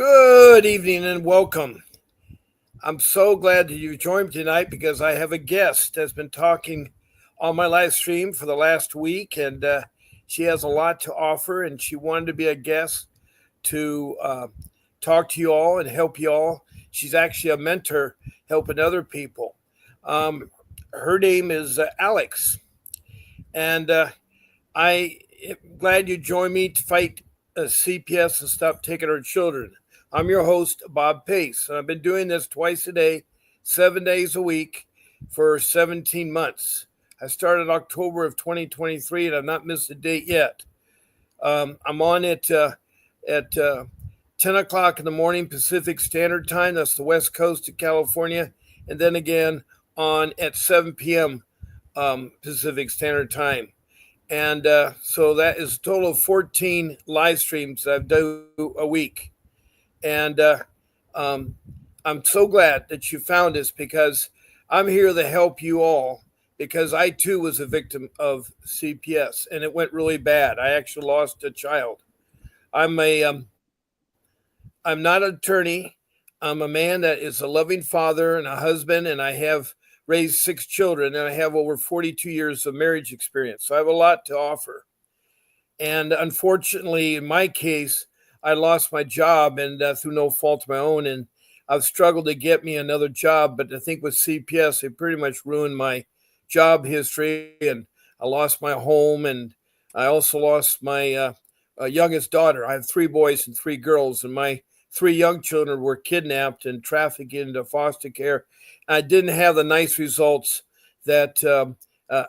Good evening and welcome. I'm so glad that you joined me tonight because I have a guest that's been talking on my live stream for the last week, and she has a lot to offer, and she wanted to be a guest to talk to you all and help you all. She's actually a mentor helping other people. Um, Her name is Alex, and I am glad you joined me to fight CPS and stop taking our children. I'm your host, Bob Pace, and I've been doing this twice a day, 7 days a week for 17 months. I started October of 2023, and I've not missed a date yet. I'm on it at 10 o'clock in the morning Pacific Standard Time. That's the west coast of California. And then again on at 7 p.m. Pacific Standard Time. And so that is a total of 14 live streams I do a week. And um, I'm so glad that you found us because I'm here to help you all because I too was a victim of CPS and it went really bad. I actually lost a child. I'm a I'm not an attorney. I'm a man that is a loving father and a husband, and I have raised 6 children, and I have over 42 years of marriage experience. So I have a lot to offer. And unfortunately, in my case, I lost my job and through no fault of my own. And I've struggled to get me another job. But I think with CPS, it pretty much ruined my job history. And I lost my home. And I also lost my youngest daughter. I have 3 boys and 3 girls. And my 3 young children were kidnapped and trafficked into foster care. I didn't have the nice results that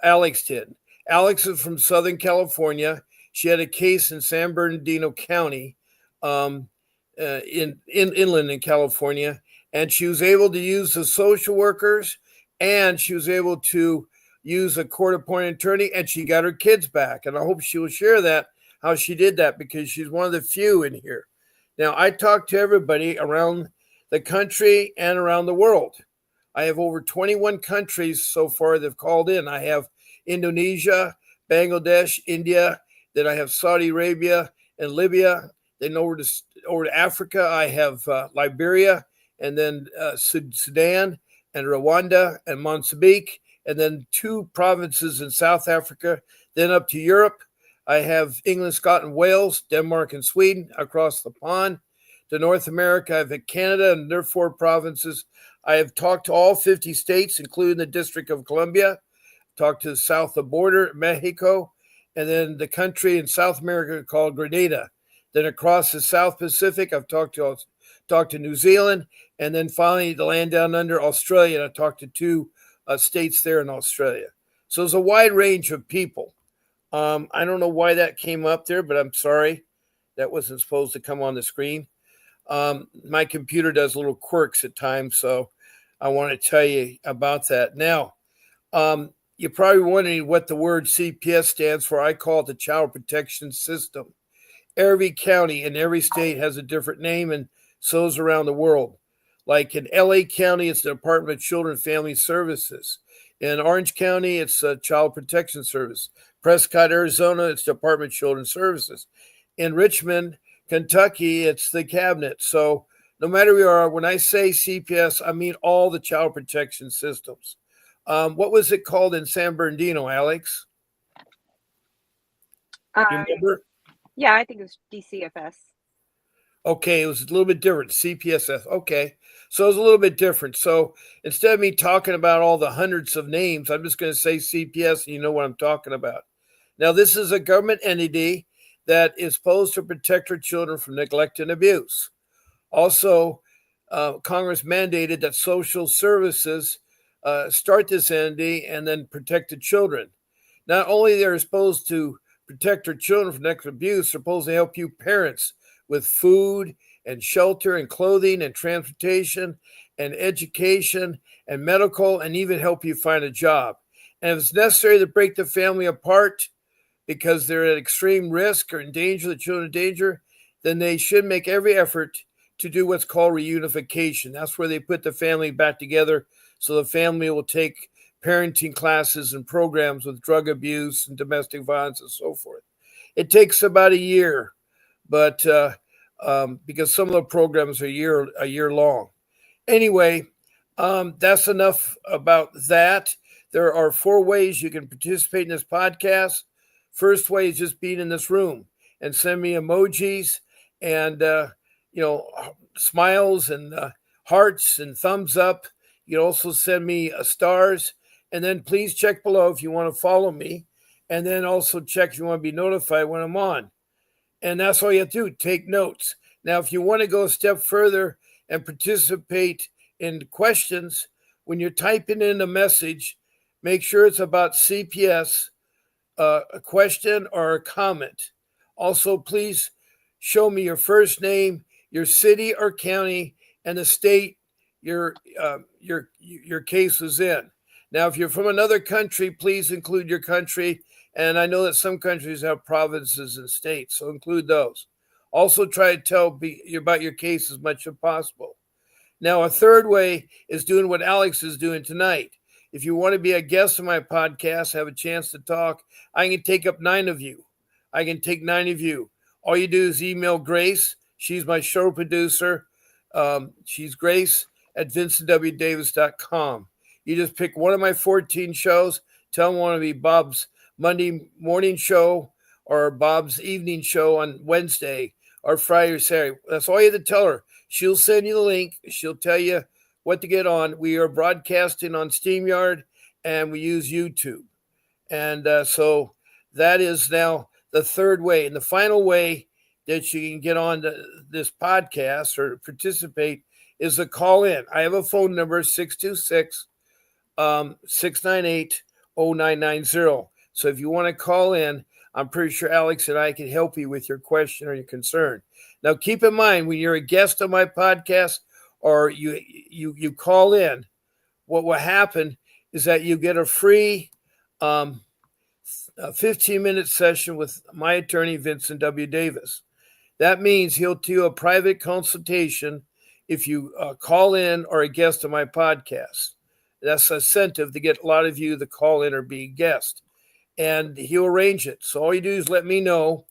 Alex did. Alex is from Southern California. She had a case in San Bernardino County, in inland in California, and she was able to use the social workers, and she was able to use a court-appointed attorney, and she got her kids back. And I hope she will share that how she did that because she's one of the few in here. Now I talk to everybody around the country and around the world. I have over 21 countries so far that have called in. I have Indonesia, Bangladesh, India. Then I have Saudi Arabia and Libya. Then over to Africa, I have Liberia, and then Sudan and Rwanda and Mozambique, and then 2 provinces in South Africa. Then up to Europe, I have England, Scotland, Wales, Denmark, and Sweden across the pond. To North America, I have Canada and their 4 provinces. I have talked to all 50 states, including the District of Columbia, talked to the south of the border, Mexico, and then the country in South America called Grenada. Then across the South Pacific, I've talked to New Zealand, and then finally the land down under Australia. And I talked to 2 states there in Australia. So there's a wide range of people. I don't know why that came up there, but I'm sorry. That wasn't supposed to come on the screen. My computer does little quirks at times, so I want to tell you about that. Now, you're probably wondering what the word CPS stands for. I call it the Child Protection System. Every county in every state has a different name, and so is around the world. Like in LA County, it's the Department of Children and Family Services. In Orange County, it's Child Protection Service. Prescott, Arizona, it's Department of Children's Services. In Richmond, Kentucky, it's the cabinet. So no matter where you are, when I say CPS, I mean all the child protection systems. What was it called in San Bernardino, Alex? Do you remember? Yeah, I think it was DCFS. Okay, it was a little bit different. CPSF. Okay. So it was a little bit different. So instead of me talking about all the hundreds of names, I'm just going to say CPS and you know what I'm talking about. Now, this is a government entity that is supposed to protect our children from neglect and abuse. Also, Congress mandated that social services start this entity and then protect the children. Not only they're supposed to protect our children from neglect and abuse, they're supposed to help you parents with food and shelter and clothing and transportation and education and medical and even help you find a job. And if it's necessary to break the family apart because they're at extreme risk or in danger, the children in danger, then they should make every effort to do what's called reunification. That's where they put the family back together so the family will take parenting classes and programs with drug abuse and domestic violence and so forth. It takes about a year, but because some of the programs are a year long. Anyway, that's enough about that. There are four ways you can participate in this podcast. First way is just being in this room and send me emojis and you know smiles and hearts and thumbs up. You can also send me stars, and then please check below if you want to follow me, and then also check if you want to be notified when I'm on. And that's all you have to do. Take notes. Now, if you want to go a step further and participate in questions, when you're typing in a message, make sure it's about CPS, a question or a comment. Also, please show me your first name, your city or county, and the state your case was in. Now, if you're from another country, please include your country. And I know that some countries have provinces and states, so include those. Also, try to tell about your case as much as possible. Now, a third way is doing what Alex is doing tonight. If you want to be a guest on my podcast, have a chance to talk, I can take up 9 of you. I can take 9 of you. All you do is email Grace. She's my show producer. She's Grace at vincentwdavis.com. You just pick one of my 14 shows. Tell them I want to be Bob's Monday morning show or Bob's evening show on Wednesday or Friday or Saturday. That's all you have to tell her. She'll send you the link. She'll tell you what to get on. We are broadcasting on StreamYard and we use YouTube. And so that is now the third way. And the final way that you can get on this podcast or participate is a call in. I have a phone number, 626 698 0990. So if you want to call in, I'm pretty sure Alex and I can help you with your question or your concern. Now, keep in mind when you're a guest on my podcast or you call in, what will happen is that you get a free 15-minute session with my attorney, Vincent W. Davis. That means he'll do a private consultation if you call in or a guest on my podcast. That's an incentive to get a lot of you to call in or be a guest. And he'll arrange it. So all you do is let me know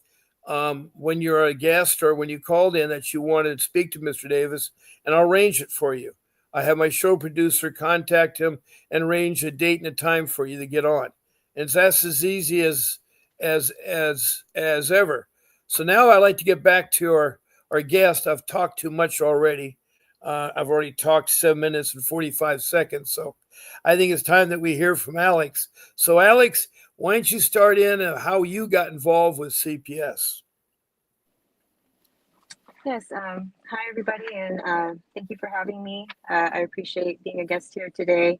when you're a guest or when you called in that you wanted to speak to Mr. Davis, and I'll arrange it for you. I have my show producer contact him and arrange a date and a time for you to get on. And that's as easy as ever. So now I'd like to get back to our guest. I've talked too much already. I've already talked 7 minutes and 45 seconds. So I think it's time that we hear from Alex. So Alex, why don't you start in how you got involved with CPS? Yes. Hi, everybody, and thank you for having me. I appreciate being a guest here today.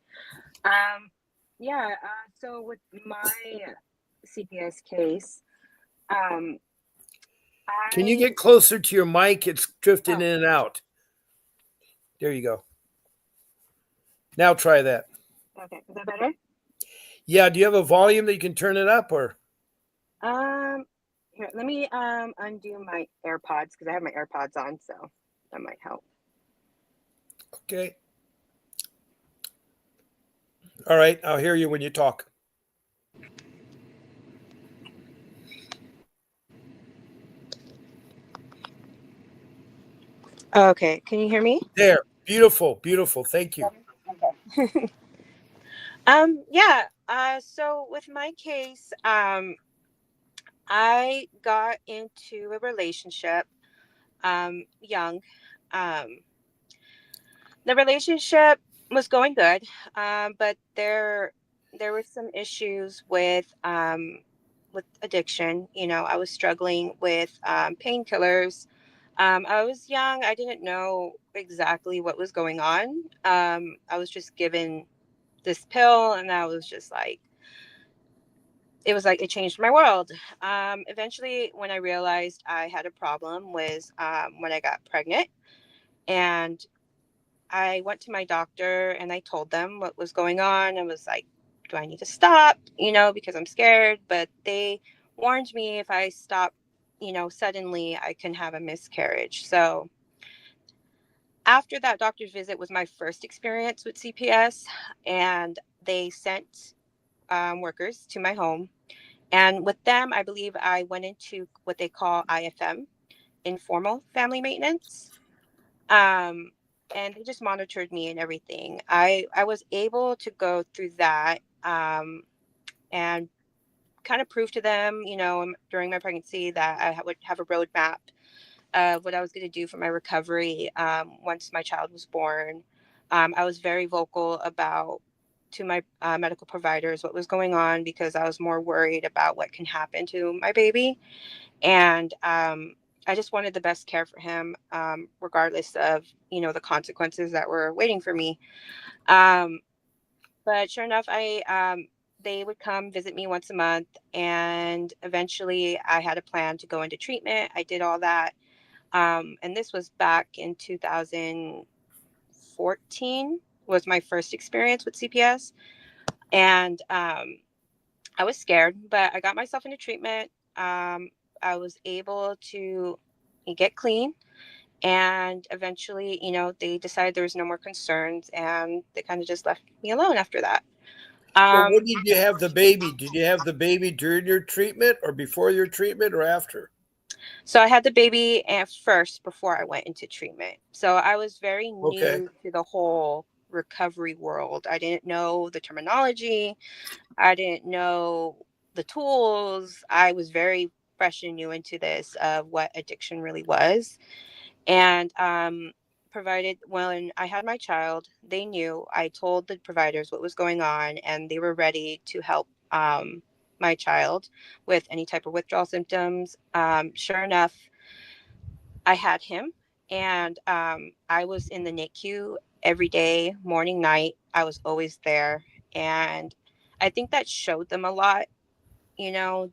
So with my CPS case, can you get closer to your mic? It's drifting in and out. There you go. Now try that. Okay, is that better? Yeah. Do you have a volume that you can turn it up or? Here, let me undo my AirPods because I have my AirPods on, so that might help. Okay. All right. I'll hear you when you talk. Okay, can you hear me? There. Beautiful. Beautiful. Thank you. Okay. So with my case, I got into a relationship young. The relationship was going good, but there were some issues with addiction. You know, I was struggling with painkillers. I was young. I didn't know exactly what was going on. I was just given this pill, and I was just like, it was like it changed my world. Eventually, when I realized I had a problem was when I got pregnant, and I went to my doctor and I told them what was going on. I was like, do I need to stop? You know, because I'm scared. But they warned me if I stop, you know, suddenly I can have a miscarriage. So after that doctor's visit was my first experience with CPS, and they sent workers to my home. And with them, I believe I went into what they call IFM. informal family maintenance. Um, and they just monitored me and everything. I was able to go through that, and kind of prove to them, during my pregnancy that I would have a roadmap of what I was going to do for my recovery, once my child was born. I was very vocal about to my medical providers what was going on, because I was more worried about what can happen to my baby. And I just wanted the best care for him, regardless of the consequences that were waiting for me. Um, but sure enough, I they would come visit me once a month, and eventually I had a plan to go into treatment. I did all that, and this was back in 2014 was my first experience with CPS, and I was scared, but I got myself into treatment. I was able to get clean, and eventually, they decided there was no more concerns, and they kind of just left me alone after that. So Um, when did you have the baby? Did you have the baby during your treatment or before your treatment or after? so I had the baby at first before I went into treatment. So I was very Okay. new to the whole recovery world. I didn't know the terminology. I didn't know the tools. I was very fresh and new into this of what addiction really was. And provided when I had my child, they knew. I told the providers what was going on, and they were ready to help my child with any type of withdrawal symptoms. Sure enough, I had him, and I was in the NICU every day, morning, night. I was always there. And I think that showed them a lot,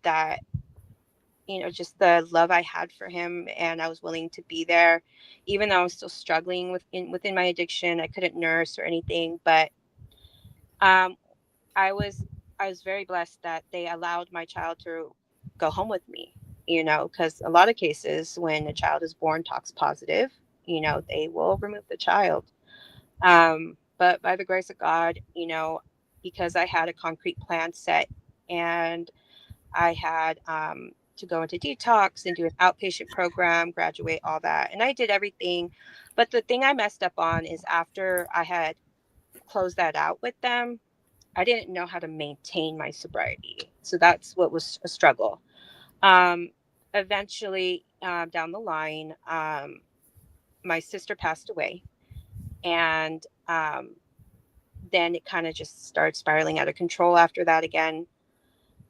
that just the love I had for him, and I was willing to be there, even though I was still struggling within my addiction. I couldn't nurse or anything, but um, I was I was very blessed that they allowed my child to go home with me. Because a lot of cases when a child is born tox positive, they will remove the child. But by the grace of God, because I had a concrete plan set, and I had to go into detox and do an outpatient program, graduate, all that. And I did everything. But the thing I messed up on is after I had closed that out with them, I didn't know how to maintain my sobriety. So that's what was a struggle. Um, Eventually, down the line, my sister passed away. And then it kind of just started spiraling out of control after that again.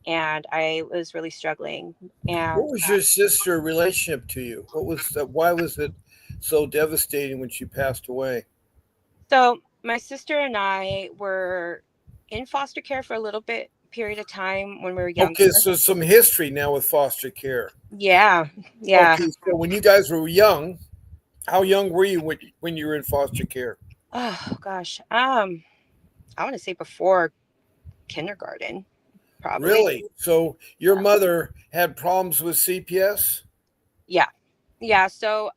And I was really struggling. What And was your sister relationship to you? What was that? Why was it so devastating when she passed away? so my sister and I were in foster care for a little bit period of time when we were Okay, younger. so some history now with foster care. Yeah, yeah. Okay, so when you guys were young, how young were you when you were in foster care? Oh gosh. I want to say before kindergarten, probably. Really? So your mother had problems with CPS? Yeah. Yeah. So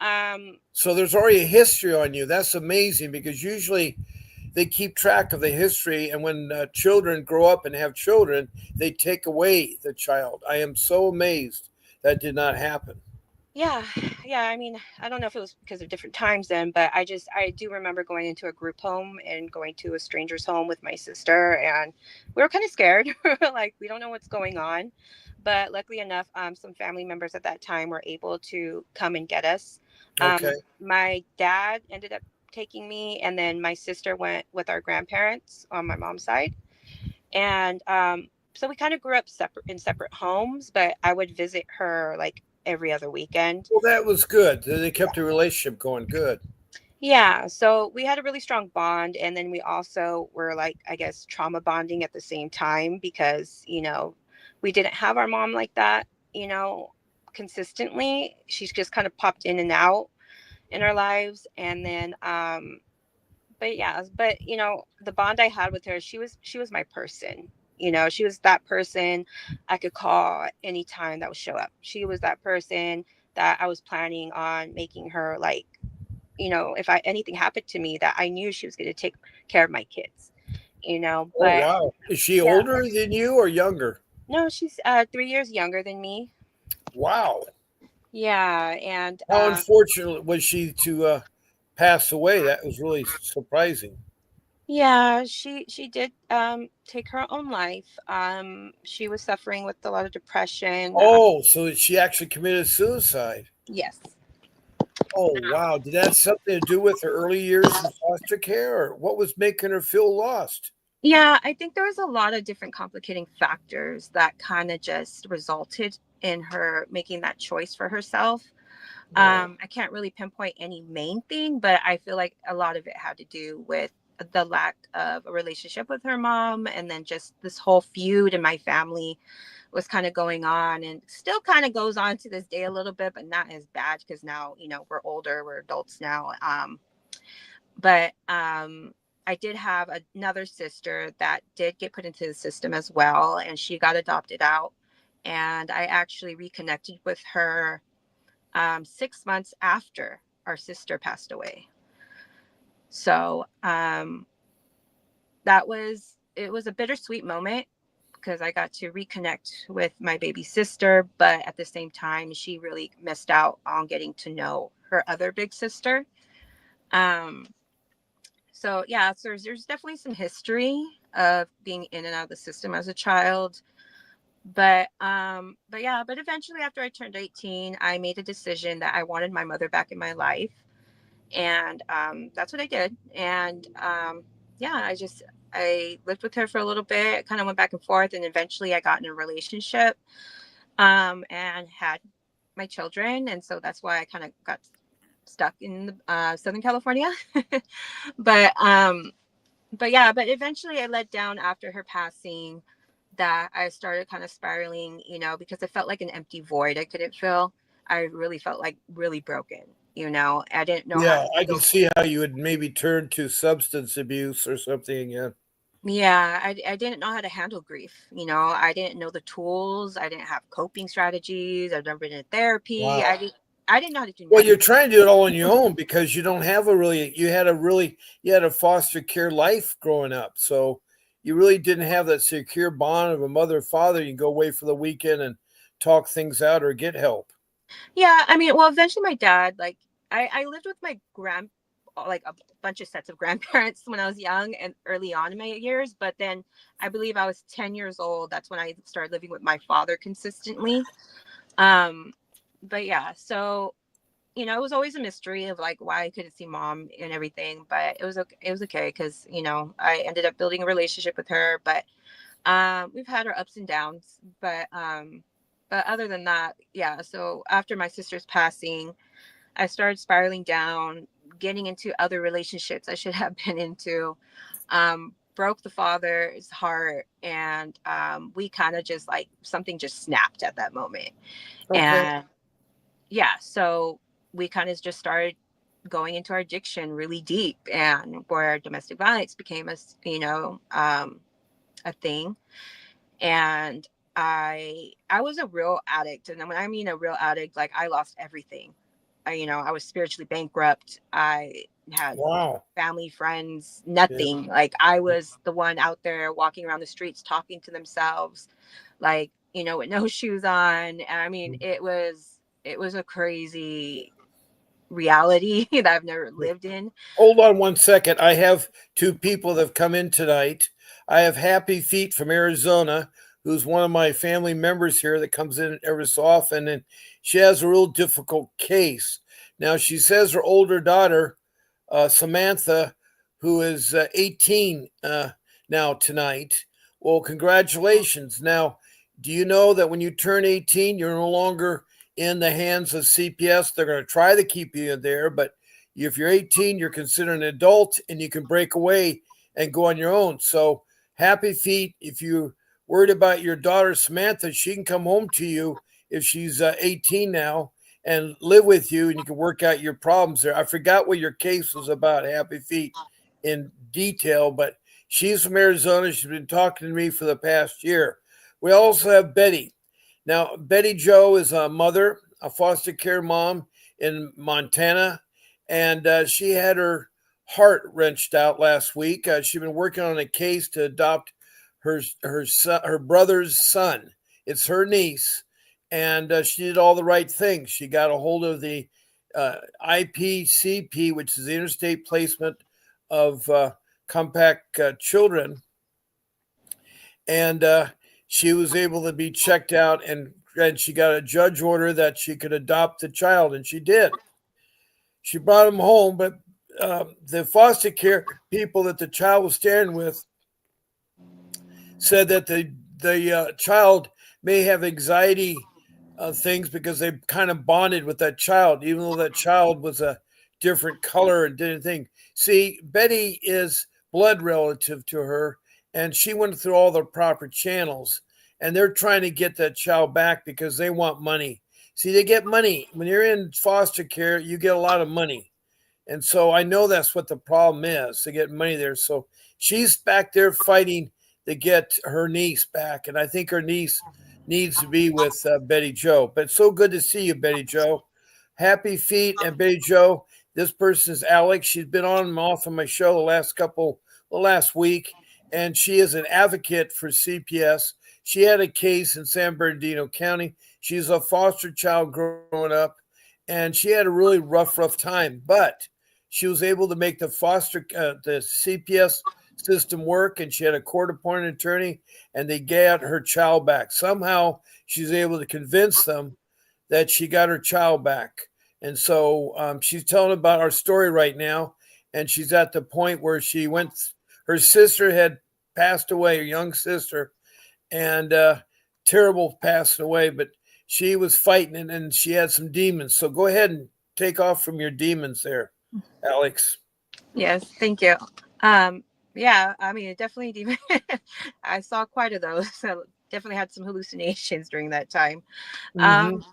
So there's already a history on you. That's amazing because usually they keep track of the history, and when children grow up and have children, they take away the child. I am so amazed that did not happen. yeah, yeah. I mean, I don't know if it was because of different times then, but I do remember going into a group home and going to a stranger's home with my sister, and we were kind of scared. We were like, we don't know what's going on. But luckily enough, some family members at that time were able to come and get us. Okay. My dad ended up taking me, and then my sister went with our grandparents on my mom's side. And so we kind of grew up separate in separate homes, but I would visit her like every other weekend. Well, that was good. They kept the relationship going. Good. Yeah, so we had a really strong bond, and then we also were like, I guess, trauma bonding at the same time, because we didn't have our mom like that, you know, consistently. She's just kind of popped in and out in our lives. And then but yeah, but the bond I had with her, she was my person. She was that person I could call anytime that would show up. She was that person that I was planning on making her like, if anything happened to me, that I knew she was going to take care of my kids. Oh, But wow. Is she yeah, older than you or younger? no, she's 3 years younger than me. Wow. Yeah, and How unfortunate was she to pass away? That was really surprising. yeah, she did take her own life. She was suffering with a lot of depression. Oh, so she actually committed suicide. Yes. Oh, wow. Did that have something to do with her early years in foster care, or what was making her feel lost? Yeah, I think there was a lot of different complicating factors that kind of just resulted in her making that choice for herself. Right. I can't really pinpoint any main thing, but I feel like a lot of it had to do with the lack of a relationship with her mom, and then just this whole feud in my family was kind of going on, and still kind of goes on to this day a little bit, but not as bad because now, we're older, we're adults now. But I did have another sister that did get put into the system as well, and she got adopted out. And I actually reconnected with her 6 months after our sister passed away. So it was a bittersweet moment because I got to reconnect with my baby sister, but at the same time, she really missed out on getting to know her other big sister. Um, so yeah, so there's definitely some history of being in and out of the system as a child. But yeah, but eventually after I turned 18, I made a decision that I wanted my mother back in my life. And that's what I did. And yeah, I lived with her for a little bit, kind of went back and forth, and eventually I got in a relationship and had my children. And so that's why I kind of got stuck in Southern California. But but yeah, but eventually I let down after her passing, that I started kind of spiraling, because it felt like an empty void I couldn't fill. I really felt like really broken. I didn't know how Yeah, to I can handle. see how you would maybe turn to substance abuse or something again. Yeah, I didn't know how to handle grief. I didn't know the tools. I didn't have coping strategies. I've never been in therapy. Wow. I didn't know how to do Well, nothing. you're trying to do it all on your own because you don't have a really, you had a foster care life growing up. So you really didn't have that secure bond of a mother or father. You can go away for the weekend and talk things out or get help. Yeah, I mean, well, eventually my dad, like, I lived with my like a bunch of sets of grandparents when I was young and early on in my years. But then I believe I was 10 years old. That's when I started living with my father consistently. Um, but yeah, so, it was always a mystery of like why I couldn't see mom and everything, but it was okay. It was okay because, I ended up building a relationship with her, but we've had our ups and downs, but other than that, yeah. So after my sister's passing, I started spiraling down, getting into other relationships I should have been into. Broke the father's heart, and we kind of just like something just snapped at that moment. Okay. And yeah, so we kind of just started going into our addiction really deep, and where domestic violence became a thing. And I was a real addict, and when I mean a real addict, like I lost everything. I was spiritually bankrupt. I had Wow. family, friends, Yeah. nothing. Like I was the one out there walking around the streets talking to themselves, like, with no shoes on. And I mean, it was a crazy reality that I've never lived in. Hold on one second. I have two people that have come in tonight. I have Happy Feet from Arizona, who's one of my family members here that comes in every so often, and she has a real difficult case. Now, she says her older daughter, Samantha, who is 18 now tonight. Well, congratulations. Now, do you know that when you turn 18, you're no longer in the hands of CPS? They're going to try to keep you in there, but if you're 18, you're considered an adult and you can break away and go on your own. So, Happy Feet, if you're worried about your daughter Samantha, she can come home to you if she's 18 now and live with you and you can work out your problems there. I forgot what your case was about, Happy Feet, in detail, but she's from Arizona. She's been talking to me for the past year. We also have Betty. Now, Betty Joe is a mother, a foster care mom in Montana, and she had her heart wrenched out last week. She's been working on a case to adopt her brother's son. It's her niece, and she did all the right things. She got a hold of the IPCP, which is the Interstate Placement of Compact Children, and she was able to be checked out, and she got a judge order that she could adopt the child, and she did. She brought him home, but the foster care people that the child was staying with said that the child may have anxiety things because they kind of bonded with that child, even though that child was a different color and didn't think. See, Betty is blood relative to her, and she went through all the proper channels, and they're trying to get that child back because they want money. See, they get money when you're in foster care. You get a lot of money, and so I know that's what the problem is to get money there. So she's back there fighting to get her niece back. And I think her niece needs to be with Betty Joe. But it's so good to see you, Betty Joe. Happy feet. And Betty Joe, this person is Alex. She's been on and off of my show the last week. And she is an advocate for CPS. She had a case in San Bernardino County. She's a foster child growing up, and she had a really rough time. But she was able to make the CPS system work, and she had a court appointed attorney, and they got her child back. Somehow she's able to convince them that she got her child back. And so she's telling about our story right now, and she's at the point where her sister had passed away, her young sister, and terrible passed away, but she was fighting and she had some demons. So go ahead and take off from your demons there, Alex. Yes, thank you. Um, yeah, I mean, it definitely, I saw quite of those. So definitely had some hallucinations during that time. Mm-hmm. Um,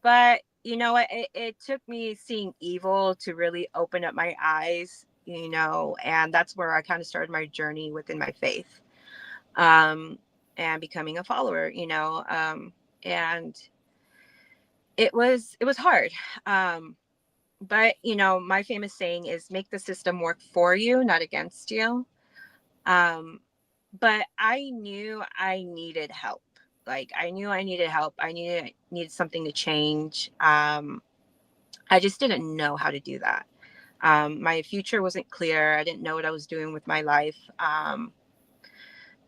but you know what? It took me seeing evil to really open up my eyes, and that's where I kind of started my journey within my faith, um, and becoming a follower, and it was hard. Um, but my famous saying is make the system work for you, not against you. Um, but I knew I needed help. Like I knew I needed help. I needed something to change. I just didn't know how to do that. My future wasn't clear. I didn't know what I was doing with my life.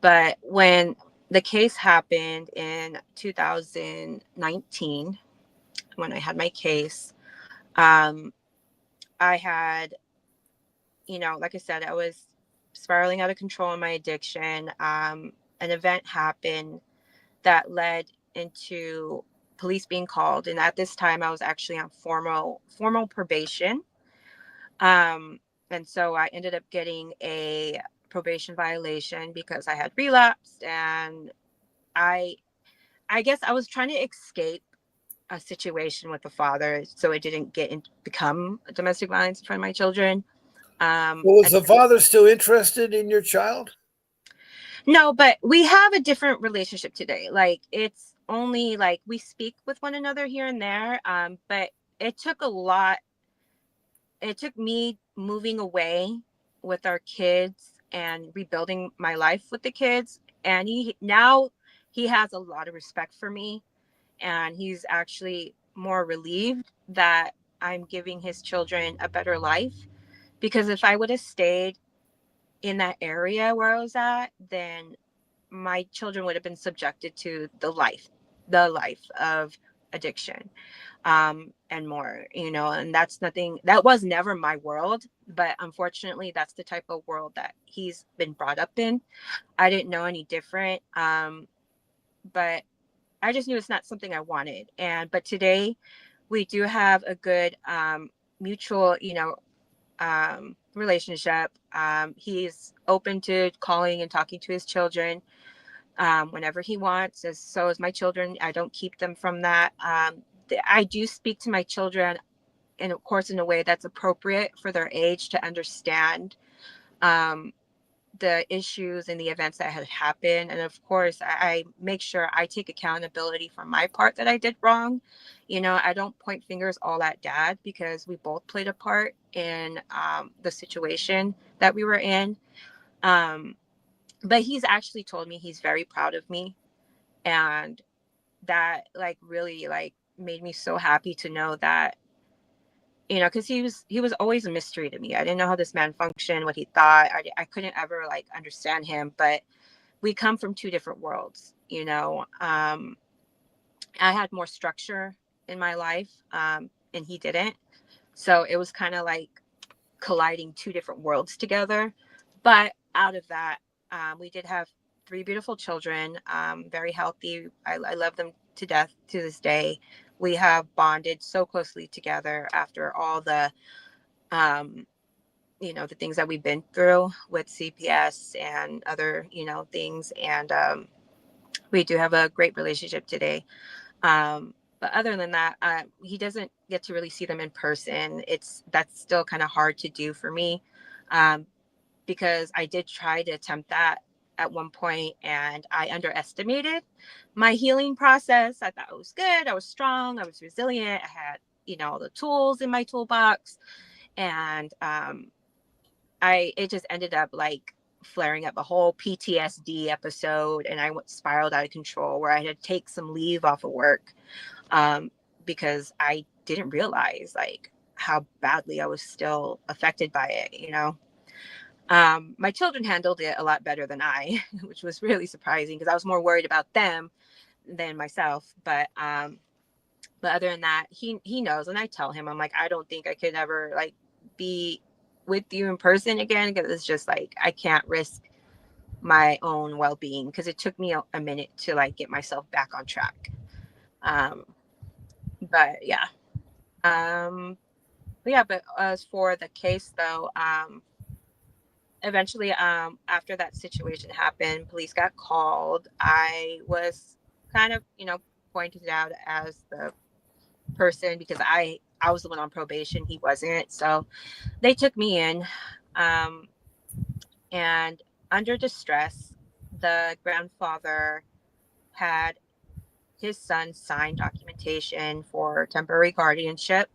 But when the case happened in 2019, when I had my case, um, I had, like I said, I was spiraling out of control in my addiction. An event happened that led into police being called, and at this time, I was actually on formal probation. Um, and so I ended up getting a probation violation because I had relapsed, and I I guess I was trying to escape a situation with the father so it didn't become domestic violence in front of my children. Well, was And the father still interested in your child? no, but we have a different relationship today. Like it's only like we speak with one another here and there. But it took a lot. It took me moving away with our kids and rebuilding my life with the kids. And he has a lot of respect for me, and he's actually more relieved that I'm giving his children a better life. Because if I would have stayed in that area where I was at, then my children would have been subjected to the life of addiction, and more, and that was never my world. But unfortunately, that's the type of world that he's been brought up in. I didn't know any different. But I just knew it's not something I wanted. But today we do have a good, mutual, relationship. He's open to calling and talking to his children whenever he wants. So is my children. I don't keep them from that. I do speak to my children, and of course, in a way that's appropriate for their age to understand um, the issues and the events that had happened. And of course, I make sure I take accountability for my part that I did wrong. I don't point fingers all at dad because we both played a part in the situation that we were in. Um, but he's actually told me he's very proud of me, and that like really like made me so happy to know that, you know, because he was always a mystery to me. I didn't know how this man functioned, what he thought. I couldn't ever like understand him. But we come from two different worlds, you know. I had more structure in my life, and he didn't. So it was kind of like colliding two different worlds together. But out of that, we did have three beautiful children, very healthy. I love them to death to this day. We have bonded so closely together after all the, um, you know, the things that we've been through with CPS and other, you know, things. And we do have a great relationship today. But other than that, he doesn't get to really see them in person. That's still kind of hard to do for me, um, because I did try to attempt that at one point, and I underestimated my healing process. I thought it was good. I was strong. I was resilient. I had, you know, the tools in my toolbox, and I it just ended up like flaring up a whole PTSD episode, and I went spiraled out of control where I had to take some leave off of work, um, because I didn't realize like how badly I was still affected by it, you know. My children handled it a lot better than I, which was really surprising because I was more worried about them than myself. But other than that, he knows, and I tell him, I'm like, I don't think I could ever like be with you in person again because it's just like I can't risk my own well-being because it took me a minute to like get myself back on track. Um, but yeah, but as for the case though, eventually, after that situation happened, police got called. I was kind of, you know, pointed out as the person because I was the one on probation. He wasn't. So they took me in, um, and under distress, the grandfather had his son sign documentation for temporary guardianship.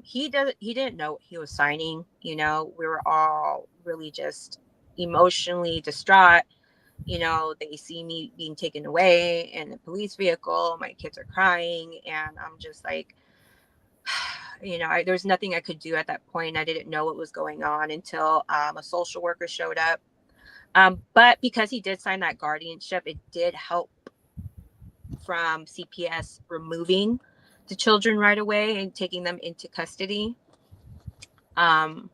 He didn't know what he was signing. You know, we were all really just emotionally distraught. You know, they see me being taken away in a police vehicle. My kids are crying, and I'm just like, you know, there's nothing I could do at that point. I didn't know what was going on until a social worker showed up. But because he did sign that guardianship, it did help from CPS removing the children right away and taking them into custody. Um,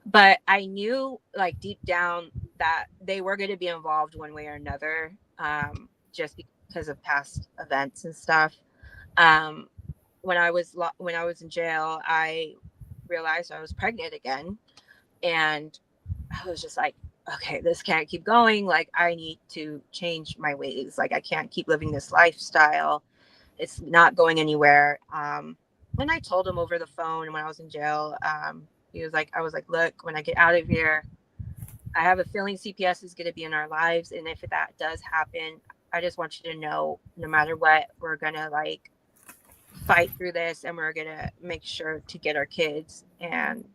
but I knew like deep down that they were going to be involved one way or another, just because of past events and stuff. Um, when I was in jail, I realized I was pregnant again, and I was just like, okay, this can't keep going. Like, I need to change my ways. Like, I can't keep living this lifestyle. It's not going anywhere. And I told him over the phone when I was in jail. I was like, look, when I get out of here, I have a feeling CPS is going to be in our lives. And if that does happen, I just want you to know, no matter what, we're going to like fight through this, and we're going to make sure to get our kids and,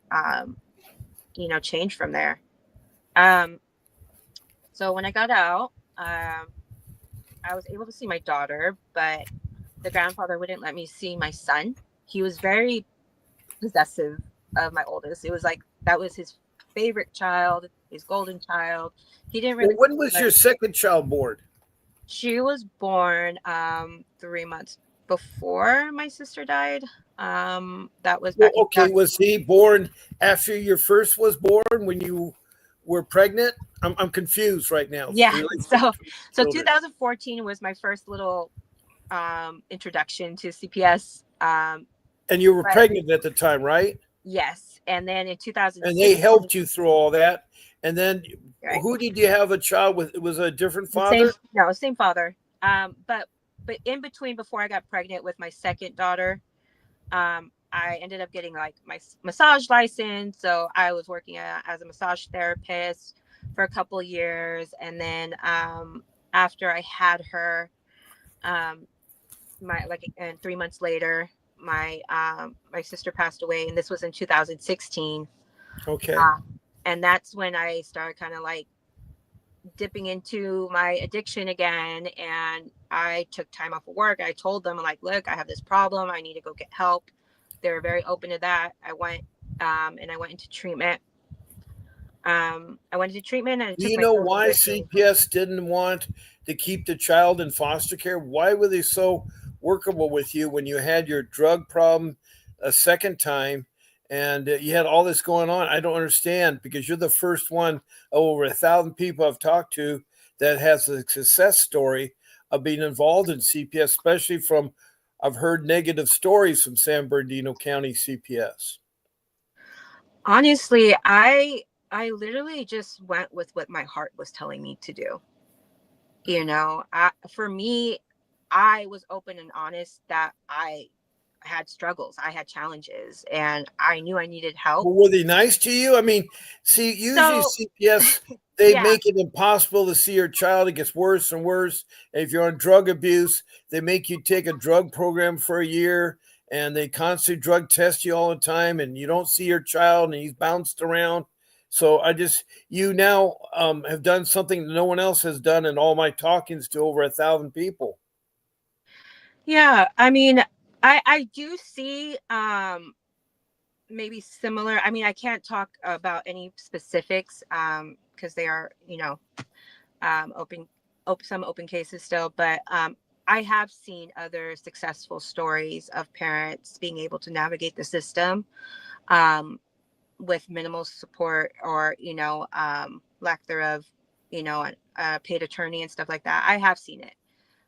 you know, change from there. Um, so when I got out, I was able to see my daughter, but the grandfather wouldn't let me see my son. He was very possessive of my oldest. It was like that was his favorite child, his golden child. He didn't Well, really when was let. your second child born? She was born 3 months before my sister died. That was Well, back in okay, was he born after your first was born when you were pregnant? I'm confused right now. yeah. Relationship So between so children. 2014 was my first little introduction to CPS. And you were But pregnant at the time, right? yes, and then in And they 2016, helped you through all that. And then right, who did you have a child with? It was a different the same, father? no, same father. But in between, before I got pregnant with my second daughter, I ended up getting like my massage license. So I was working as a massage therapist for a couple of years, and then after I had her, um, and 3 months later, my sister passed away, and this was in 2016. Okay. Um, and that's when I started kind of like dipping into my addiction again, and I took time off of work. I told them, like, look, I have this problem. I need to go get help. They were very open to that. I went and I went into treatment. I went into treatment and I Do took you my know pills why with me. CPS didn't want to keep the child in foster care? Why were they so workable with you when you had your drug problem a second time and you had all this going on? I don't understand because you're the first one of over 1,000 people I've talked to that has a success story of being involved in CPS, especially from I've heard negative stories from San Bernardino County CPS. Honestly, I literally just went with what my heart was telling me to do. For me, I was open and honest that I had struggles, I had challenges, and I knew I needed help. Well, were they nice to you? I mean, see, usually So, CPS, they yeah. make it impossible to see your child. It gets worse and worse. And if you're on drug abuse, they make you take a drug program for a year and they constantly drug test you all the time and you don't see your child and he's bounced around. So you now have done something that no one else has done in all my talkings to over 1,000 people. Yeah, I mean, I do see maybe similar. I mean, I can't talk about any specifics because they are, open, some open cases still, but I have seen other successful stories of parents being able to navigate the system um, with minimal support or, lack thereof, a paid attorney and stuff like that. I have seen it,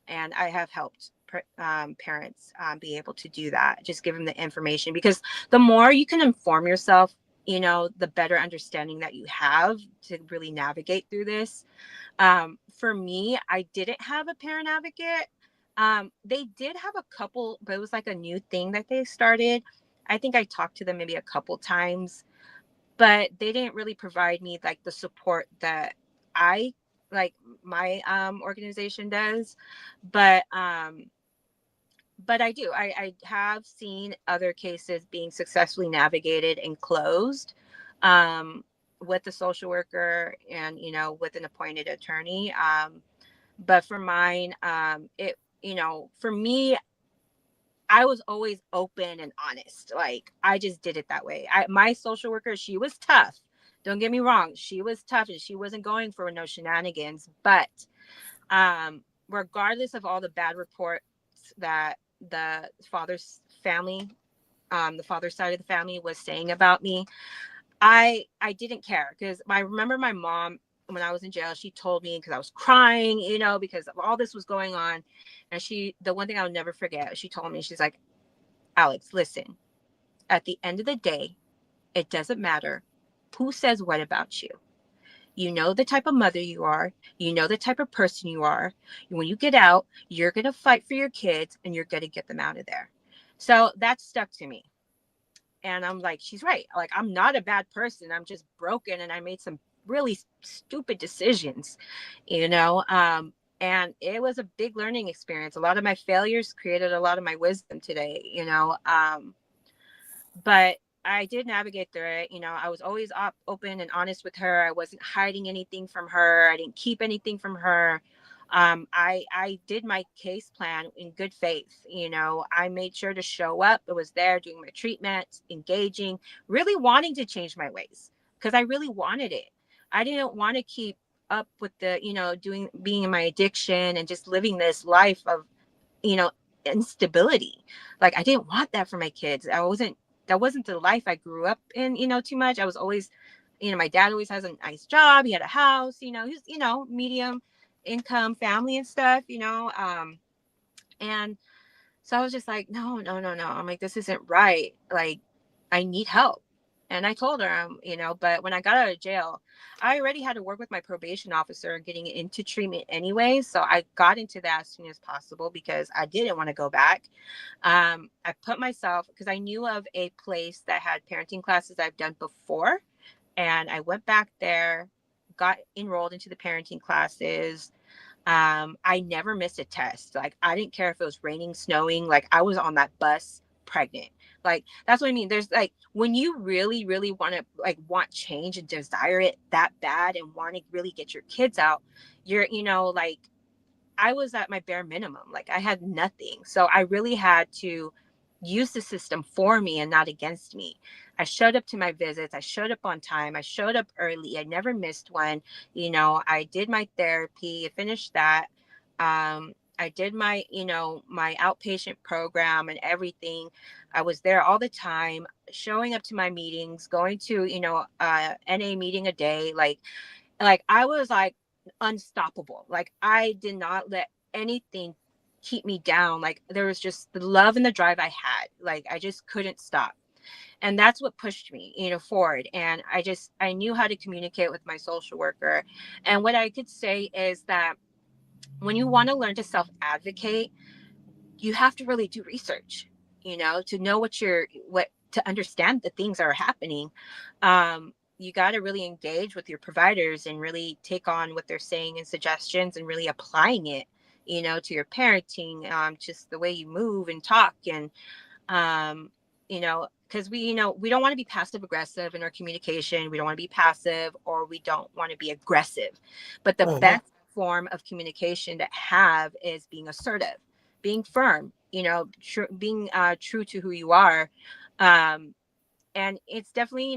and I have helped parents be able to do that. Just give them the information, because the more you can inform yourself, the better understanding that you have to really navigate through this. For me, I didn't have a parent advocate. They did have a couple, but it was like a new thing that they started. I think I talked to them maybe a couple times, but they didn't really provide me like the support that I like my organization does. But I do. I have seen other cases being successfully navigated and closed with a social worker and, with an appointed attorney. But for mine, for me, I was always open and honest. Like, I just did it that way. My social worker, she was tough. Don't get me wrong. She was tough and she wasn't going for no shenanigans. But regardless of all the bad reports that the father's family, the father's side of the family was saying about me, I didn't care, because I remember my mom, when I was in jail, she told me, because I was crying, because of all this was going on. And the one thing I'll never forget, she told me, she's like, Alex, listen, at the end of the day, it doesn't matter who says what about you. You know the type of mother you are. You know the type of person you are. When you get out, you're going to fight for your kids and you're going to get them out of there. So that stuck to me. And I'm like, she's right. Like, I'm not a bad person. I'm just broken and I made some really stupid decisions, you know? And it was a big learning experience. A lot of my failures created a lot of my wisdom today, but I did navigate through it. I was always open and honest with her. I wasn't hiding anything from her. I didn't keep anything from her. I did my case plan in good faith. I made sure to show up. I was there doing my treatment, engaging, really wanting to change my ways, because I really wanted it. I didn't want to keep up with the, being in my addiction and just living this life of, you know, instability. Like, I didn't want that for my kids. That wasn't the life I grew up in, too much. I was always, my dad always has a nice job. He had a house, he's, medium income family and stuff, and so I was just like, no, no, no, no. I'm like, this isn't right. Like, I need help. And I told her, but when I got out of jail, I already had to work with my probation officer getting into treatment anyway. So I got into that as soon as possible because I didn't want to go back. I put myself, because I knew of a place that had parenting classes I've done before. And I went back there, got enrolled into the parenting classes. I never missed a test. Like, I didn't care if it was raining, snowing, like I was on that bus pregnant. Like, that's what I mean. There's like, when you really, really want change and desire it that bad and want to really get your kids out, you're, like, I was at my bare minimum. Like I had nothing. So I really had to use the system for me and not against me. I showed up to my visits. I showed up on time. I showed up early. I never missed one. I did my therapy. I finished that. I did my, my outpatient program and everything. I was there all the time, showing up to my meetings, going to, NA meeting a day. Like I was like unstoppable. Like I did not let anything keep me down. Like there was just the love and the drive I had. Like I just couldn't stop. And that's what pushed me, forward. And I knew how to communicate with my social worker. And what I could say is that when you want to learn to self advocate, you have to really do research, to know what to understand the things that are happening. You got to really engage with your providers and really take on what they're saying and suggestions and really applying it, to your parenting, just the way you move and talk. And because we don't want to be passive aggressive in our communication. We don't want to be passive, or we don't want to be aggressive. But the Uh-huh. best form of communication to have is being assertive, being firm, being true to who you are. And it's definitely,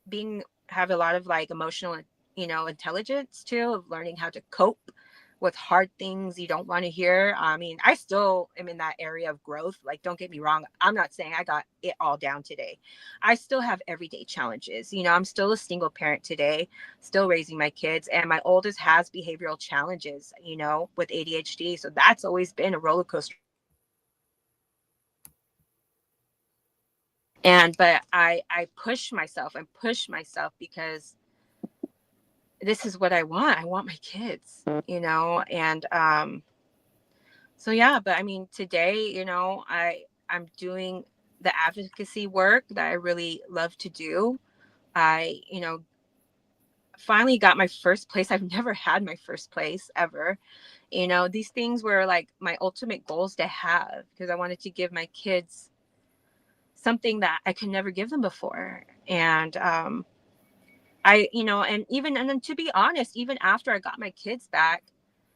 being have a lot of like emotional, intelligence too, of learning how to cope with hard things you don't want to hear. I mean, I still am in that area of growth. Like, don't get me wrong, I'm not saying I got it all down today. I still have everyday challenges. I'm still a single parent today, still raising my kids, and my oldest has behavioral challenges, with ADHD. So that's always been a roller coaster. And but I push myself because this is what I want. I want my kids, and so yeah. But I mean, today, I'm doing the advocacy work that I really love to do. I, finally got my first place. I've never had my first place ever. These things were like my ultimate goals to have, because I wanted to give my kids something that I could never give them before. And and then, to be honest, even after I got my kids back,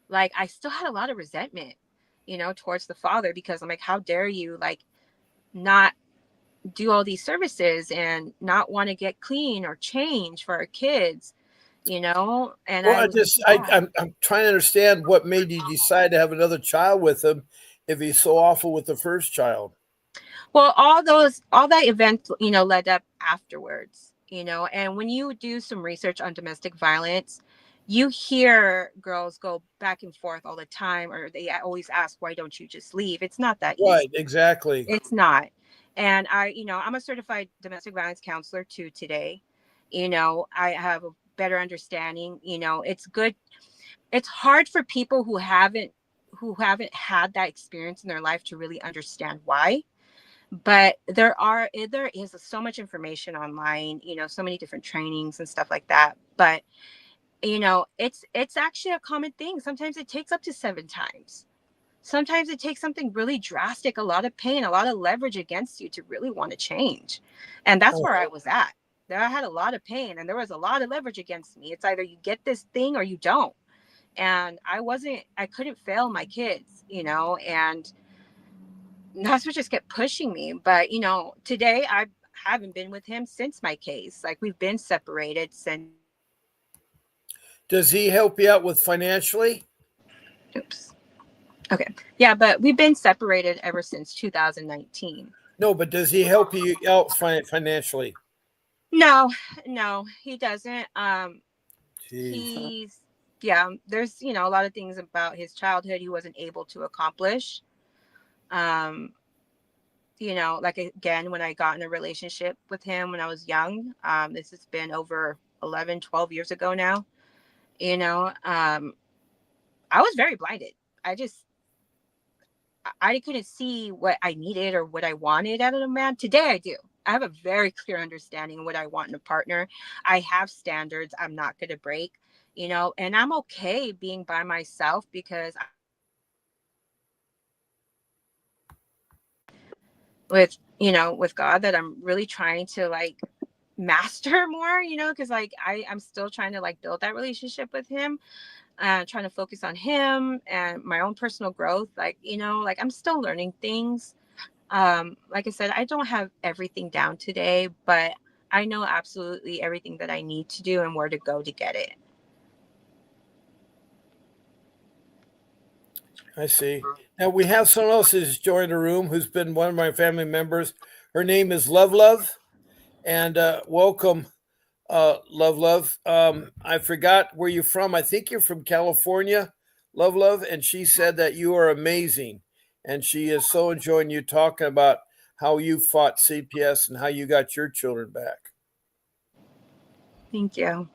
like I still had a lot of resentment, towards the father, because I'm like, how dare you, like, not do all these services and not want to get clean or change for our kids, and Well, I was I'm trying to understand what made you decide to have another child with him if he's so awful with the first child. well, all that event, led up afterwards, and when you do some research on domestic violence, you hear girls go back and forth all the time, or they always ask, why don't you just leave? It's not that easy. Right, exactly. It's not. And I'm a certified domestic violence counselor too today. I have a better understanding. It's good. It's hard for people who haven't had that experience in their life to really understand why. But there is so much information online, so many different trainings and stuff like that. But it's actually a common thing. Sometimes it takes up to 7 times. Sometimes it takes something really drastic, a lot of pain, a lot of leverage against you to really want to change. And that's where I was at. There I had a lot of pain and there was a lot of leverage against me. It's either you get this thing or you don't. And I couldn't fail my kids, and that's what just kept pushing me. But, today I haven't been with him since my case. Like we've been separated since. Does he help you out with financially? Oops. Okay. Yeah, but we've been separated ever since 2019. No, but does he help you out financially? No, no, he doesn't. Jeez. He's Yeah, there's, a lot of things about his childhood he wasn't able to accomplish. Um, like again, when I got in a relationship with him when I was young, this has been over 11, 12 years ago now, I was very blinded. I just I couldn't see what I needed or what I wanted out of a man. Today I do. I have a very clear understanding of what I want in a partner. I have standards I'm not going to break, and I'm okay being by myself because with God, that I'm really trying to like master more, because like I'm still trying to like build that relationship with him. trying to focus on him and my own personal growth. Like, like I'm still learning things. Like I said, I don't have everything down today, but I know absolutely everything that I need to do and where to go to get it. I see. Now we have someone else who's joined the room who's been one of my family members. Her name is Love Love, and welcome, Love Love. I forgot where you're from. I think you're from California, Love Love, and she said that you are amazing, and she is so enjoying you talking about how you fought CPS and how you got your children back. Thank you.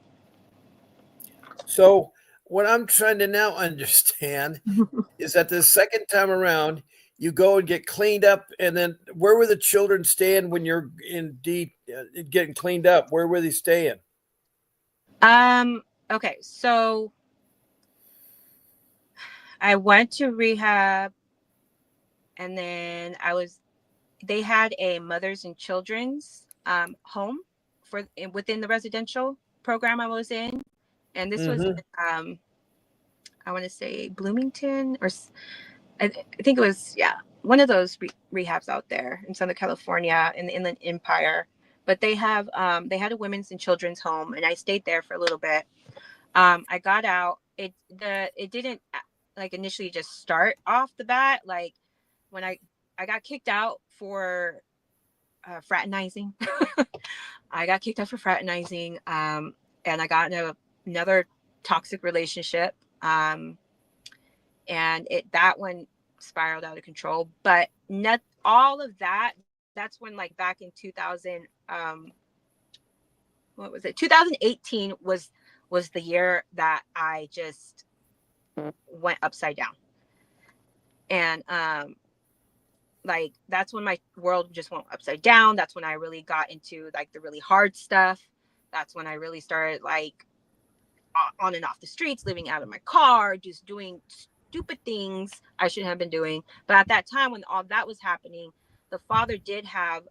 So what I'm trying to now understand is that the second time around, you go and get cleaned up, and then where were the children staying when you're indeed getting cleaned up? Where were they staying? Um, okay, so I went to rehab, and then they had a mothers and children's home within the residential program I was in. And this was Mm-hmm. I want to say Bloomington, or I think it was, yeah, one of those rehabs out there in Southern California in the Inland Empire. But they had a women's and children's home, and I stayed there for a little bit. I got out. It didn't like initially just start off the bat. Like when I got kicked out for fraternizing. I got kicked out for fraternizing, and I got in another toxic relationship, and that one spiraled out of control. But not all of that. That's when, like, back in 2000, what was it? 2018 was the year that I just went upside down, and like that's when my world just went upside down. That's when I really got into like the really hard stuff. That's when I really started like on and off the streets, living out of my car, just doing stupid things I shouldn't have been doing. But at that time, when all that was happening, the father did have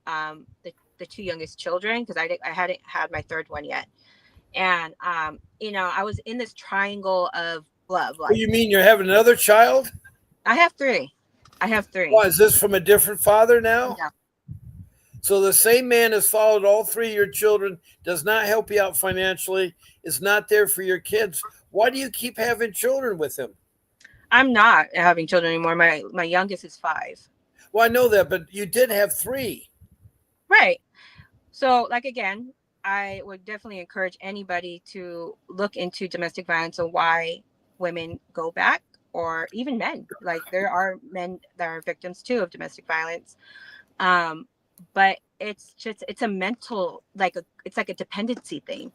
the two youngest children, because I hadn't had my third one yet. And I was in this triangle of love. Well, Like, you mean you're having another child? I have three. I have three. Why is this from a different father now? Yeah. So the same man has followed all three of your children, does not help you out financially, is not there for your kids. Why do you keep having children with him? I'm not having children anymore. My youngest is 5. Well, I know that, but you did have three. Right. So, like, again, I would definitely encourage anybody to look into domestic violence and why women go back, or even men. Like, there are men that are victims too of domestic violence. Um, but it's a mental, it's like a dependency thing,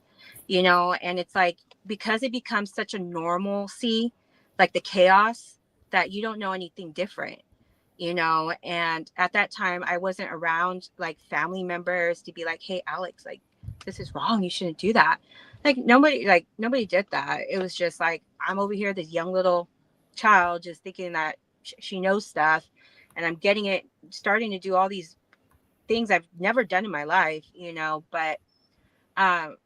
and it's like, because it becomes such a normalcy, like the chaos, that you don't know anything different. And at that time I wasn't around like family members to be like, hey Alex, like, this is wrong, you shouldn't do that. Nobody did that. It was just like, I'm over here, this young little child, just thinking that she knows stuff, and I'm starting to do all these things I've never done in my life. But um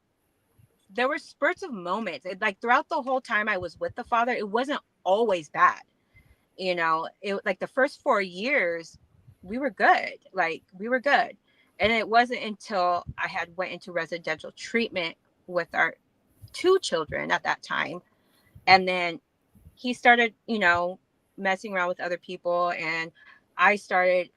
there were spurts of moments. Like, throughout the whole time I was with the father, it wasn't always bad. It, like, the first 4 years we were good. Like, we were good. And it wasn't until I had went into residential treatment with our 2 children at that time, and then he started messing around with other people, and I started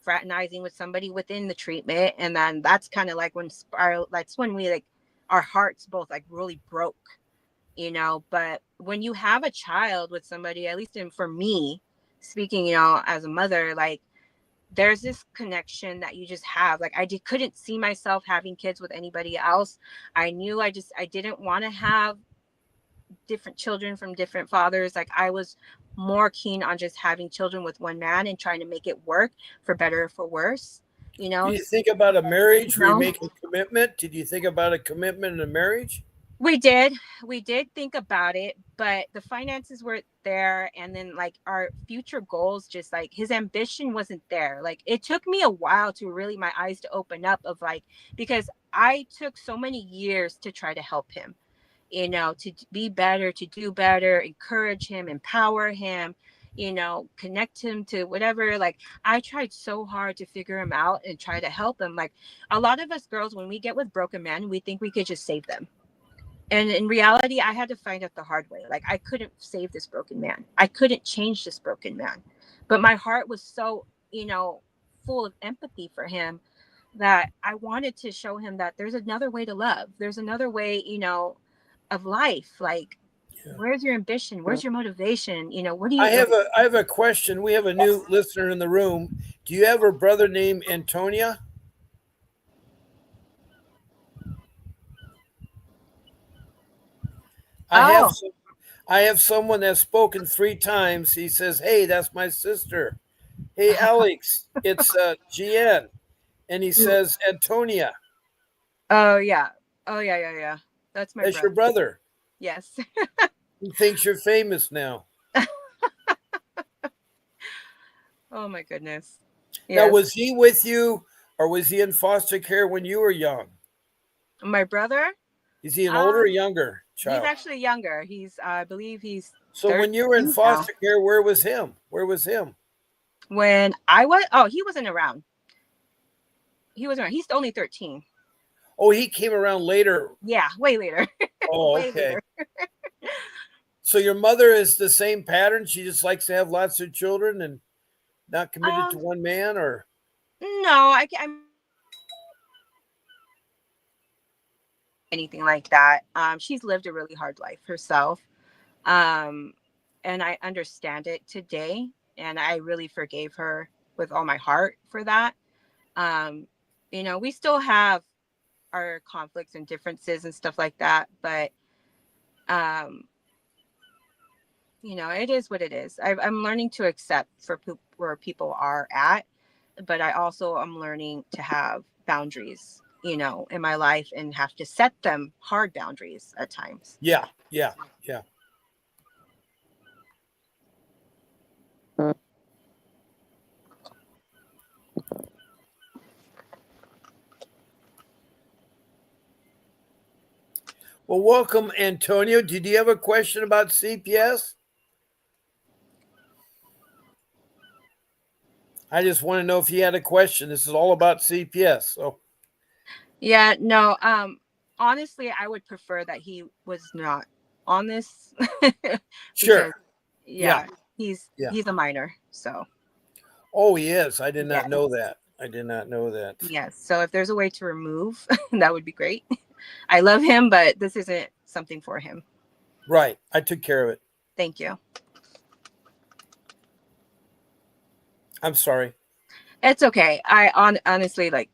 fraternizing with somebody within the treatment, and then that's kind of like when spiral that's when we, like, our hearts both, like, really broke. But when you have a child with somebody, at least for me speaking, as a mother, like, there's this connection that you just have. Like, couldn't see myself having kids with anybody else. I knew I didn't want to have different children from different fathers. Like, I was more keen on just having children with one man and trying to make it work, for better or for worse. you Did know you think about a marriage you where you know make a commitment? Did you think about a commitment in a marriage? we did think about it, but the finances weren't there, and then, like, our future goals, just like his ambition wasn't there. Like, it took me a while to really my eyes to open up, of like, because I took so many years to try to help him. to be better, to do better, encourage him, empower him, connect him to whatever. Like, I tried so hard to figure him out and try to help him. Like, a lot of us girls, when we get with broken men, we think we could just save them. And in reality, I had to find out the hard way. Like, I couldn't save this broken man. I couldn't change this broken man. But my heart was so, full of empathy for him that I wanted to show him that there's another way to love. There's another way, of life. Like, Yeah. where's your ambition? Where's your motivation? What do I you have like? a question. We have a new listener in the room. Do you have a brother named Antonia? I have Oh, some, I have someone that's spoken 3 times. He says, "Hey, that's my sister. Hey, Alex, it's GN," and he says Antonia. oh yeah. Oh yeah, yeah, yeah. That's my That's your brother. brother. Yes. He thinks you're famous now. Oh my goodness. Now, Yes. was he with you, or was he in foster care when you were young? My brother, Is he an older or um, younger he's child? actually younger. I believe he's So when you were in 13 now. foster care, where was him? Where was him? When I was, oh, he wasn't around. He wasn't around. He's only 13. Oh, he came around later. Yeah, way later. Oh, Way okay. later. So your mother is the same pattern. She just likes to have lots of children and not committed to Um, one man, or no, I'm anything like that. She's lived a really hard life herself. Um, and I understand it today. And I really forgave her with all my heart for that. Um, we still have our conflicts and differences and stuff like that, but um, it is what it is. I'm learning to accept where people are at, but I also am learning to have boundaries, in my life, and have to set them hard boundaries at times. yeah, yeah, yeah. Well, welcome, Antonio. Did you have a question about CPS? I just want to know if you had a question. This is all about CPS. So Yeah, no, honestly, I would prefer that he was not on this because sure. Yeah, yeah, he's yeah. he's a minor. So, Oh, yes. I did yeah. not know that. I did not know that. Yes. So if there's a way to remove, that would be great. I love him, but this isn't something for him. Right. I took care of it. Thank you. I'm sorry. It's okay. Honestly, like,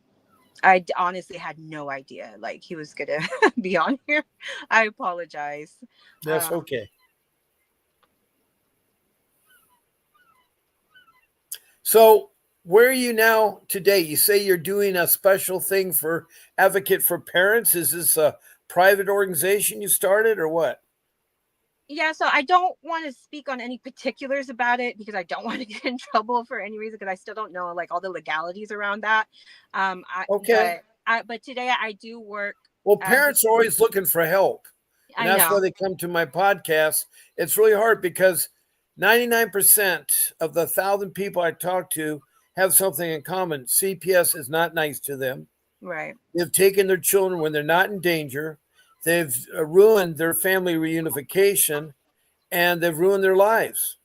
honestly had no idea like he was gonna be on here. I apologize. That's Um, okay. So, where are you now today? You say you're doing a special thing for Advocate for Parents. Is this a private organization you started or what? yeah, so I don't want to speak on any particulars about it because I don't want to get in trouble for any reason because I still don't know like all the legalities around that. I Okay. but today I do work Well, as parents are always looking for help. And I that's why know. they come to my podcast. It's really hard because 99% of the 1,000 people I talk to have something in common. CPS is not nice to them. Right. They've taken their children when they're not in danger. They've ruined their family reunification, and they've ruined their lives.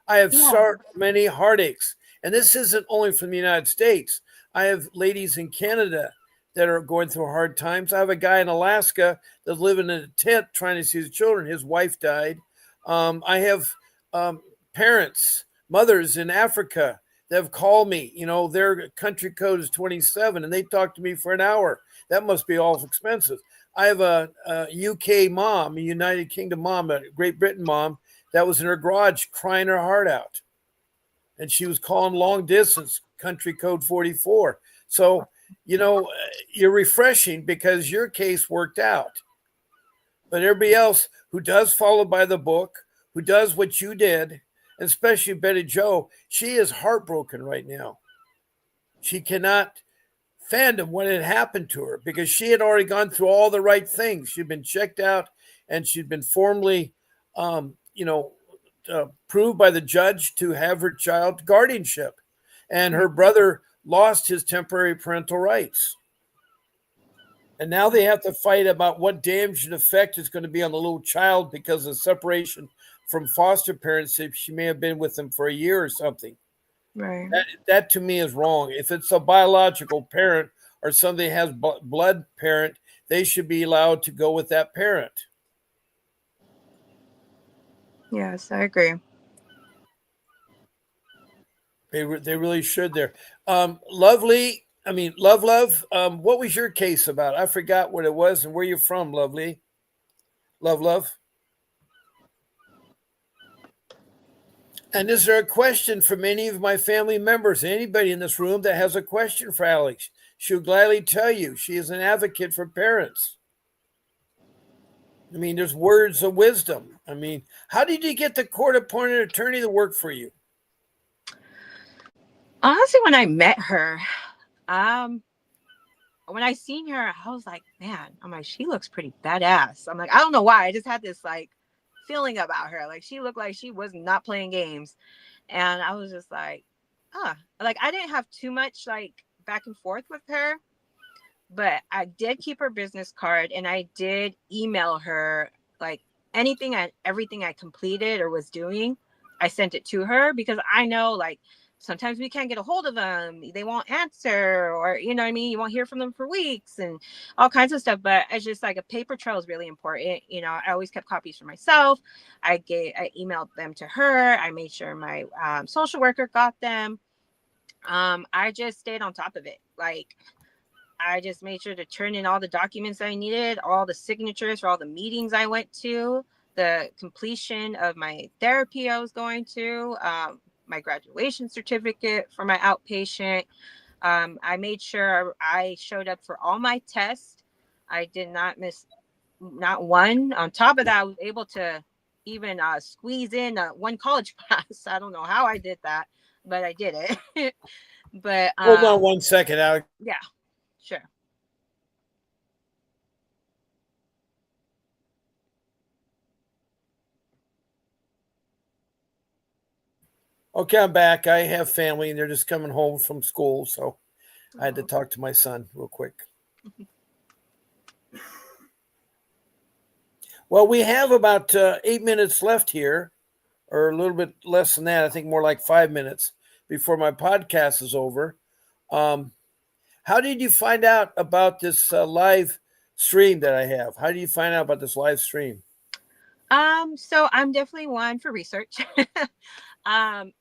I have Yeah. so many heartaches. And this isn't only from the United States. I have ladies in Canada that are going through hard times. I have a guy in Alaska that's living in a tent trying to see his children. His wife died. I have parents, mothers in Africa that have called me. Their country code is 27, and they talk to me for an hour. That must be awful expensive. I have a UK mom, a United Kingdom mom, a Great Britain mom that was in her garage crying her heart out. And she was calling long distance, country code 44. So, you're refreshing because your case worked out. But everybody else who does follow by the book, who does what you did, especially Betty Joe, she is heartbroken right now. She cannot fandom what had happened to her because she had already gone through all the right things. She'd been checked out and she'd been formally, you know, proved by the judge to have her child guardianship. And her brother lost his temporary parental rights. And now they have to fight about what damage and effect is going to be on the little child because of separation from foster parents if she may have been with them for a year or something. Right. That to me is wrong. If it's a biological parent or somebody has blood parent, they should be allowed to go with that parent. Yes, I agree. They really should there. Lovely, I mean, love. What was your case about? I forgot what it was and where you're from, Lovely. Love. And is there a question from any of my family members, anybody in this room that has a question for Alex? She'll gladly tell you. She is an advocate for parents. I mean, there's words of wisdom. I mean, how did you get the court-appointed attorney to work for you? Honestly, when I met her, when I seen her, I was like, man, I'm like, she looks pretty badass. I'm like, I don't know why. I just had this like feeling about her. Like she looked like she was not playing games. And I was just like, like I didn't have too much like back and forth with her, but I did keep her business card and I did email her like everything I completed or was doing. I sent it to her because I know like sometimes we can't get a hold of them. They won't answer or, you know what I mean? You won't hear from them for weeks and all kinds of stuff. But it's just like a paper trail is really important. You know, I always kept copies for myself. I emailed them to her. I made sure my social worker got them. I just stayed on top of it. Like, I just made sure to turn in all the documents I needed, all the signatures for all the meetings I went to, the completion of my therapy I was going to, my graduation certificate for my outpatient. I made sure I showed up for all my tests. I did not miss not one. On top of that, I was able to even squeeze in one college class. I don't know how I did that, but I did it. But Hold on 1 second, Alex. yeah, sure. Okay, I'm back. I have family and they're just coming home from school. So I had to talk to my son real quick. Well, we have about 8 minutes left here, or a little bit less than that. I think more like 5 minutes before my podcast is over. How did you find out about this live stream that I have? How did you find out about this live stream? So I'm definitely one for research.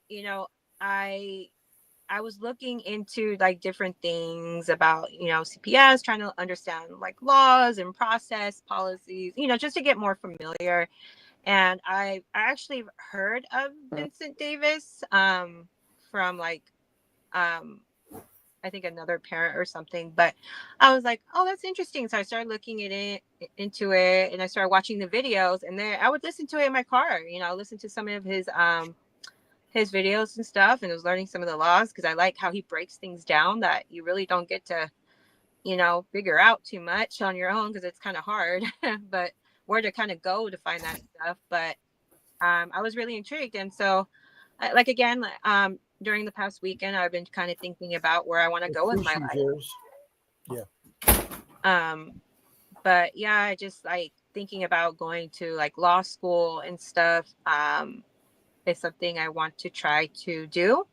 You know, I was looking into like different things about, you know, CPS, trying to understand like laws and process policies, you know, just to get more familiar. And I actually heard of Vincent Davis from like I think another parent or something, but I was like, oh, that's interesting. So I started looking at it into it and I started watching the videos and then I would listen to it in my car, you know, listen to some of his videos and stuff and was learning some of the laws because I like how he breaks things down that you really don't get to, you know, figure out too much on your own because it's kind of hard, but where to kind of go to find that stuff. But I was really intrigued. And so like, again, during the past weekend, I've been kind of thinking about where I want to go with my life. Yeah. But yeah, I just like thinking about going to like law school and stuff. Is something I want to try to do.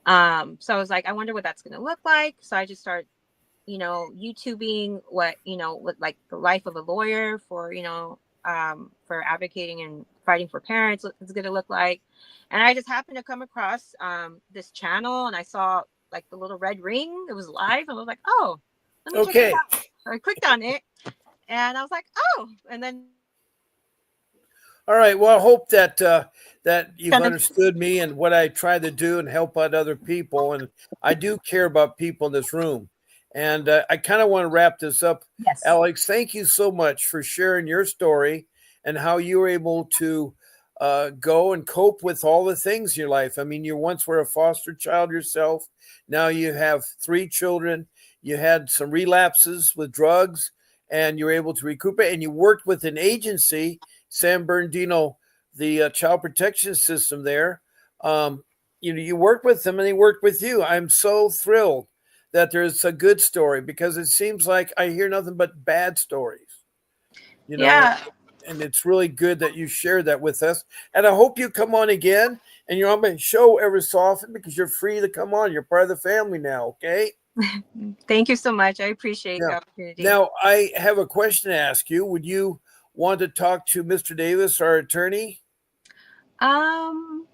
So I was like, I wonder what that's going to look like. So I just start, you know, YouTubing what, you know, what like the life of a lawyer for, you know, for advocating and fighting for parents is going to look like. And I just happened to come across this channel and I saw like the little red ring. It was live. And I was like, oh, let me check it out. So I clicked on it and I was like, oh, and then. All right. Well, I hope that that you've understood me and what I try to do and help out other people. And I do care about people in this room. And I kind of want to wrap this up. Yes. Alex, thank you so much for sharing your story and how you were able to go and cope with all the things in your life. I mean, you once were a foster child yourself. Now you have three children. You had some relapses with drugs, and you're able to recuperate. And you worked with an agency, San Bernardino, the child protection system there. Um, you worked with them, and they worked with you. I'm so thrilled that there's a good story because it seems like I hear nothing but bad stories. You know, Yeah. and it's really good that you shared that with us. And I hope you come on again and you're on my show every so often because you're free to come on. You're part of the family now, okay? Thank you so much. I appreciate Yeah. the opportunity. Now, I have a question to ask you. Would you want to talk to Mr. Davis, our attorney? Um,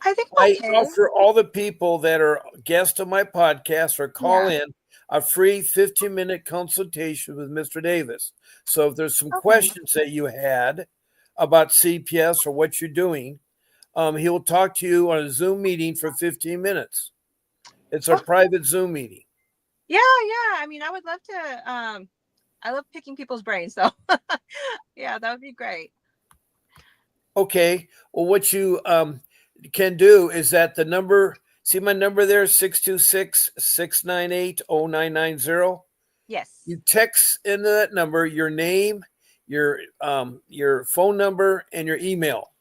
I think I'm I okay. offer all the people that are guests on my podcast or call Yeah. in a free 15-minute consultation with Mr. Davis. So if there's some Okay. questions that you had about CPS or what you're doing, he will talk to you on a Zoom meeting for 15 minutes. It's a Oh, private Zoom meeting. yeah, yeah. I mean, I would love to. I love picking people's brains, so yeah, that would be great. Okay. Well, what you can do is that the number, see my number there, 626-698-0990. Yes. You text into that number your name, your phone number, and your email.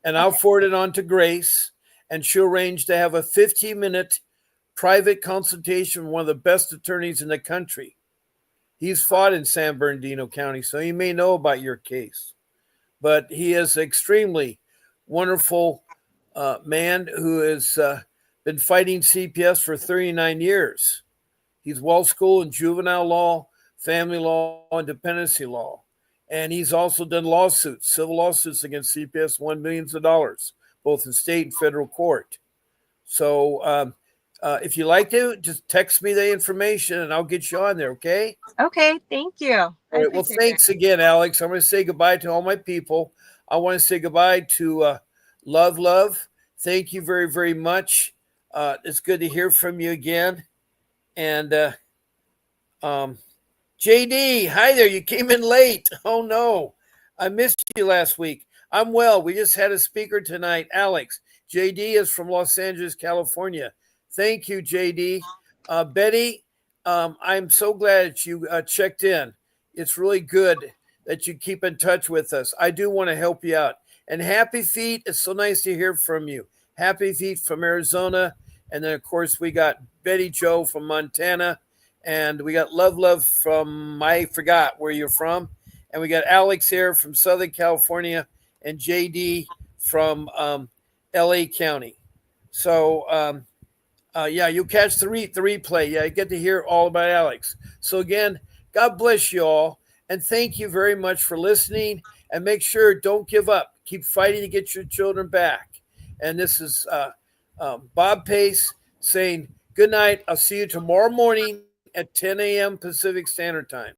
And I'll Okay. forward it on to Grace, and she'll arrange to have a 15-minute private consultation with one of the best attorneys in the country. He's fought in San Bernardino County, so he may know about your case. But he is extremely wonderful man who has been fighting CPS for 39 years. He's well schooled in juvenile law, family law, and dependency law. And he's also done lawsuits, civil lawsuits against CPS, won millions of dollars, both in state and federal court. So if you like to, just text me the information and I'll get you on there, okay? Okay. Thank you. I All right. Well, appreciate it. thanks again, Alex. I'm going to say goodbye to all my people. I want to say goodbye to Love. Thank you very, very much. It's good to hear from you again. And um, JD, hi there. You came in late. Oh, no. I missed you last week. I'm well. We just had a speaker tonight, Alex. JD is from Los Angeles, California. Thank you, JD. Betty, I'm so glad that you checked in. It's really good that you keep in touch with us. I do want to help you out. And Happy Feet, it's so nice to hear from you. Happy Feet from Arizona. And then, of course, we got Betty Joe from Montana. And we got Love from, I forgot where you're from. And we got Alex here from Southern California and JD from LA County. So, yeah, you'll catch the replay. Yeah, you get to hear all about Alex. So, again, God bless you all. And thank you very much for listening. And make sure, don't give up. Keep fighting to get your children back. And this is Bob Pace saying good night. I'll see you tomorrow morning at 10 a.m. Pacific Standard Time.